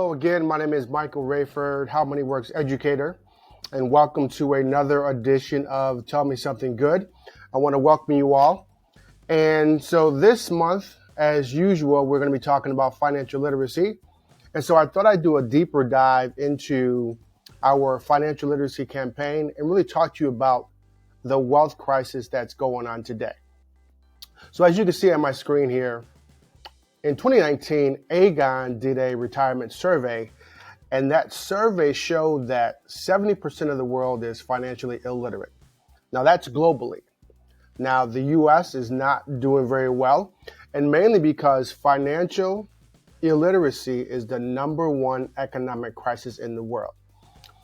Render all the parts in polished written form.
Hello again, my name is Michael Rayford, How Money Works educator, and welcome to another edition of Tell Me Something Good. I want to welcome you all. And so this month, as usual, we're going to be talking about financial literacy. And so I thought I'd do a deeper dive into our financial literacy campaign and really talk to you about the wealth crisis that's going on today. So as you can see on my screen here, in 2019, Aegon did a retirement survey, and that survey showed that 70% of the world is financially illiterate. Now, that's globally. Now, the U.S. is not doing very well, and mainly because financial illiteracy is the number one economic crisis in the world.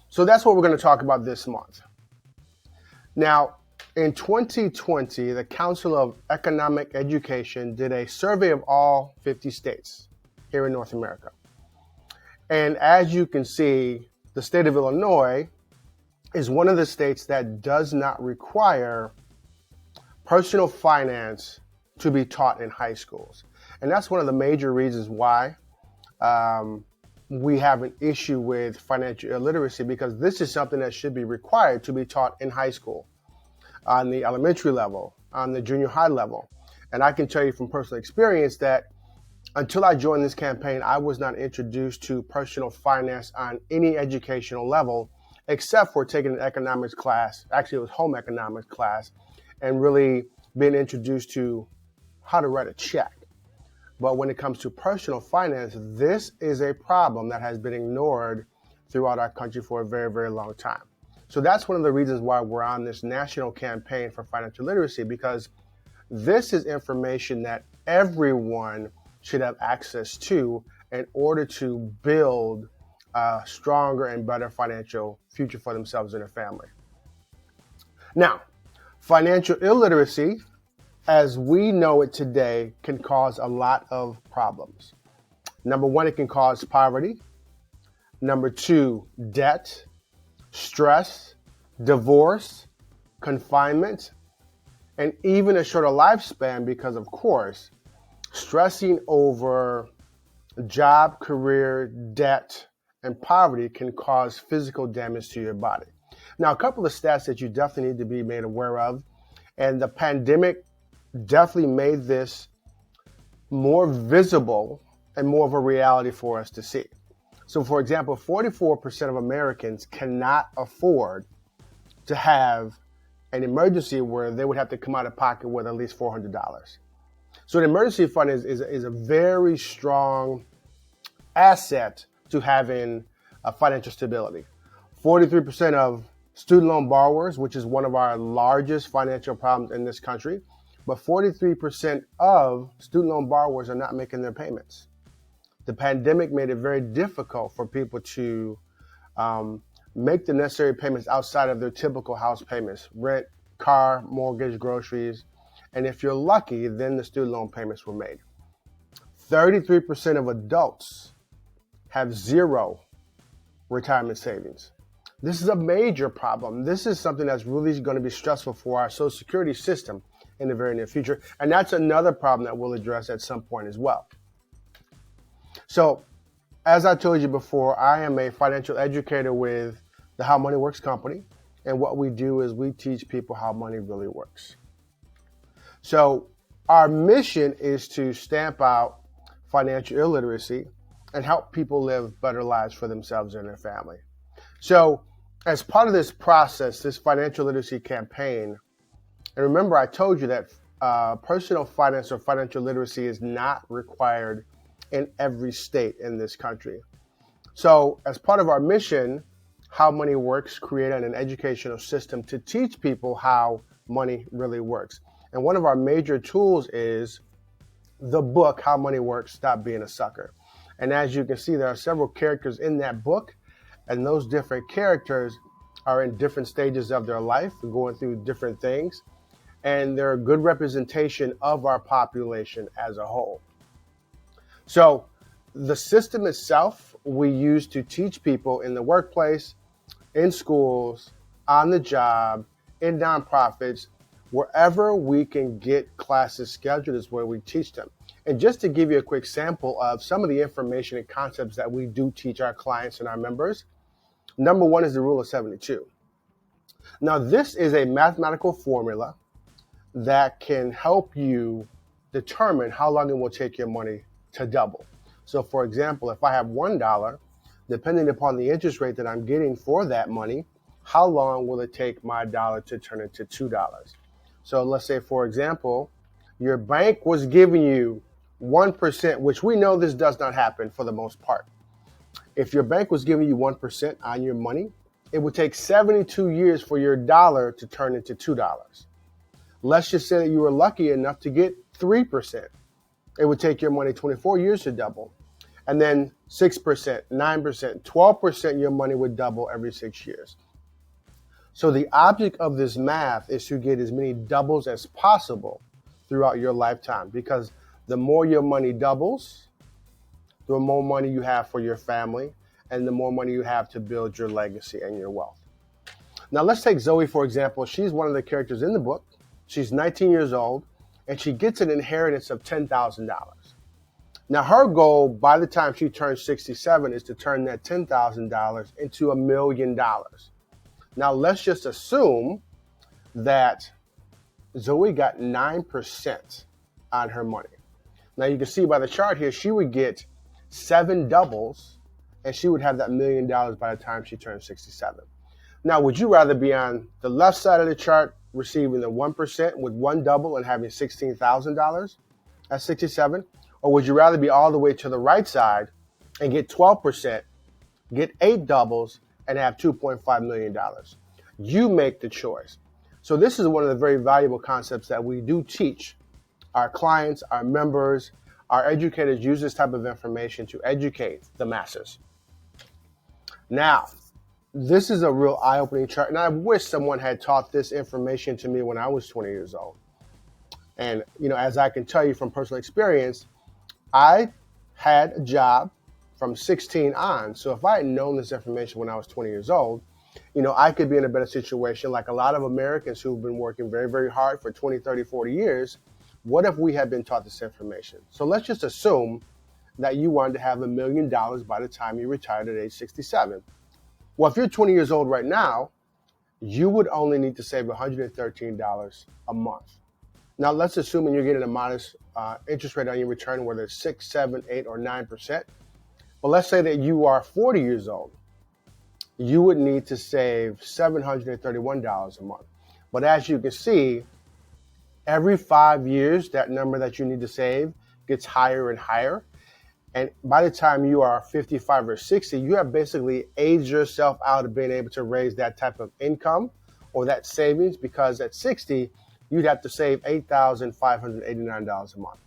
So that's what we're going to talk about this month. Now, in 2020, the Council of Economic Education did a survey of all 50 states here in North America. And as you can see, the state of Illinois is one of the states that does not require personal finance to be taught in high schools. And that's one of the major reasons why we have an issue with financial illiteracy, because this is something that should be required to be taught in high school, on the elementary level, on the junior high level. And I can tell you from personal experience that until I joined this campaign, I was not introduced to personal finance on any educational level, except for taking an economics class. Actually, it was home economics class, and really being introduced to how to write a check. But when it comes to personal finance, this is a problem that has been ignored throughout our country for a very, very long time. So that's one of the reasons why we're on this national campaign for financial literacy, because this is information that everyone should have access to in order to build a stronger and better financial future for themselves and their family. Now, financial illiteracy, as we know it today, can cause a lot of problems. Number one, it can cause poverty. Number two, debt, stress, divorce, confinement, and even a shorter lifespan because, of course, stressing over job, career, debt, and poverty can cause physical damage to your body. Now, a couple of stats that you definitely need to be made aware of, and the pandemic definitely made this more visible and more of a reality for us to see. So, for example, 44% of Americans cannot afford to have an emergency where they would have to come out of pocket with at least $400. So an emergency fund is a very strong asset to having financial stability. 43% of student loan borrowers, which is one of our largest financial problems in this country, but 43% of student loan borrowers are not making their payments. The pandemic made it very difficult for people to make the necessary payments outside of their typical house payments: rent, car, mortgage, groceries. And if you're lucky, then the student loan payments were made. 33% of adults have zero retirement savings. This is a major problem. This is something that's really going to be stressful for our Social Security system in the very near future. And that's another problem that we'll address at some point as well. So, as I told you before, I am a financial educator with the How Money Works company. And what we do is we teach people how money really works. So our mission is to stamp out financial illiteracy and help people live better lives for themselves and their family. So as part of this process, this financial literacy campaign, and remember I told you that personal finance or financial literacy is not required in every state in this country. So as part of our mission, How Money Works created an educational system to teach people how money really works. And one of our major tools is the book, How Money Works, Stop Being a Sucker. And as you can see, there are several characters in that book, and those different characters are in different stages of their life, going through different things, and they're a good representation of our population as a whole. So the system itself we use to teach people in the workplace, in schools, on the job, in nonprofits, wherever we can get classes scheduled is where we teach them. And just to give you a quick sample of some of the information and concepts that we do teach our clients and our members, number one is the rule of 72. Now, this is a mathematical formula that can help you determine how long it will take your money to double. So, for example, if I have $1, depending upon the interest rate that I'm getting for that money, how long will it take my dollar to turn into $2? So let's say, for example, your bank was giving you 1%, which we know this does not happen for the most part. If your bank was giving you 1% on your money, it would take 72 years for your dollar to turn into $2. Let's just say that you were lucky enough to get 3%. It would take your money 24 years to double. And then 6%, 9%, 12% your money would double every 6 years. So the object of this math is to get as many doubles as possible throughout your lifetime, because the more your money doubles, the more money you have for your family, and the more money you have to build your legacy and your wealth. Now let's take Zoe, for example. She's one of the characters in the book. She's 19 years old, and she gets an inheritance of $10,000. Now her goal by the time she turns 67 is to turn that $10,000 into $1 million. Now, let's just assume that Zoe got 9% on her money. Now, you can see by the chart here, she would get 7 doubles, and she would have that $1 million by the time she turns 67. Now, would you rather be on the left side of the chart, receiving the 1% with 1 double and having $16,000 at 67? Or would you rather be all the way to the right side and get 12%, get 8 doubles, and have $2.5 million. You make the choice. So this is one of the very valuable concepts that we do teach our clients, our members, our educators use this type of information to educate the masses. Now, this is a real eye-opening chart, and I wish someone had taught this information to me when I was 20 years old. And, as I can tell you from personal experience, I had a job from 16 on. So if I had known this information when I was 20 years old, I could be in a better situation like a lot of Americans who've been working very, very hard for 20, 30, 40 years. What if we had been taught this information? So let's just assume that you wanted to have $1 million by the time you retired at age 67. Well, if you're 20 years old right now, you would only need to save $113 a month. Now, let's assume you're getting a modest interest rate on your return, whether it's 6, 7, 8, or 9%. Well, let's say that you are 40 years old. You would need to save $731 a month. But as you can see, every 5 years, that number that you need to save gets higher and higher. And by the time you are 55 or 60, you have basically aged yourself out of being able to raise that type of income or that savings, because at 60, you'd have to save $8,589 a month.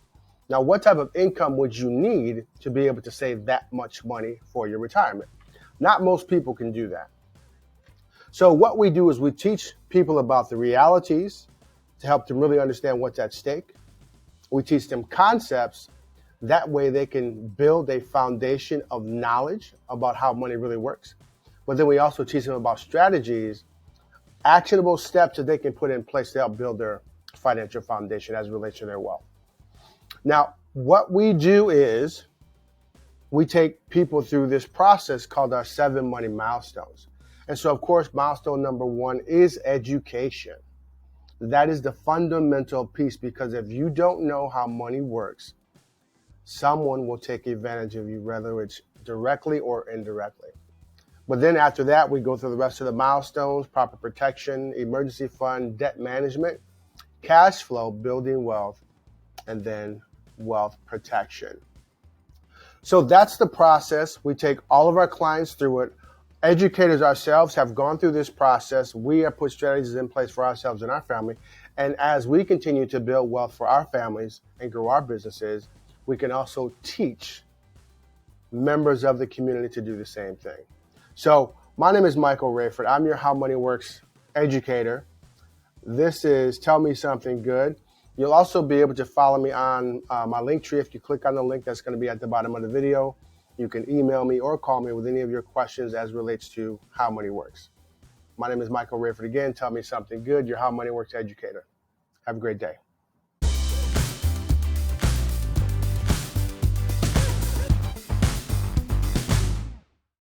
Now, what type of income would you need to be able to save that much money for your retirement? Not most people can do that. So what we do is we teach people about the realities to help them really understand what's at stake. We teach them concepts. That way they can build a foundation of knowledge about how money really works. But then we also teach them about strategies, actionable steps that they can put in place to help build their financial foundation as it relates to their wealth. Now, what we do is we take people through this process called our 7 money milestones. And so, of course, milestone number 1 is education. That is the fundamental piece, because if you don't know how money works, someone will take advantage of you, whether it's directly or indirectly. But then after that, we go through the rest of the milestones: proper protection, emergency fund, debt management, cash flow, building wealth, and then wealth protection. So that's the process. We take all of our clients through it. Educators ourselves have gone through this process. We have put strategies in place for ourselves and our family. And as we continue to build wealth for our families and grow our businesses, we can also teach members of the community to do the same thing. So my name is Michael Rayford. I'm your How Money Works educator. This is Tell Me Something Good. You'll also be able to follow me on my link tree. If you click on the link that's going to be at the bottom of the video, you can email me or call me with any of your questions as relates to how money works. My name is Michael Rayford again. Tell Me Something Good, your How Money Works educator. Have a great day.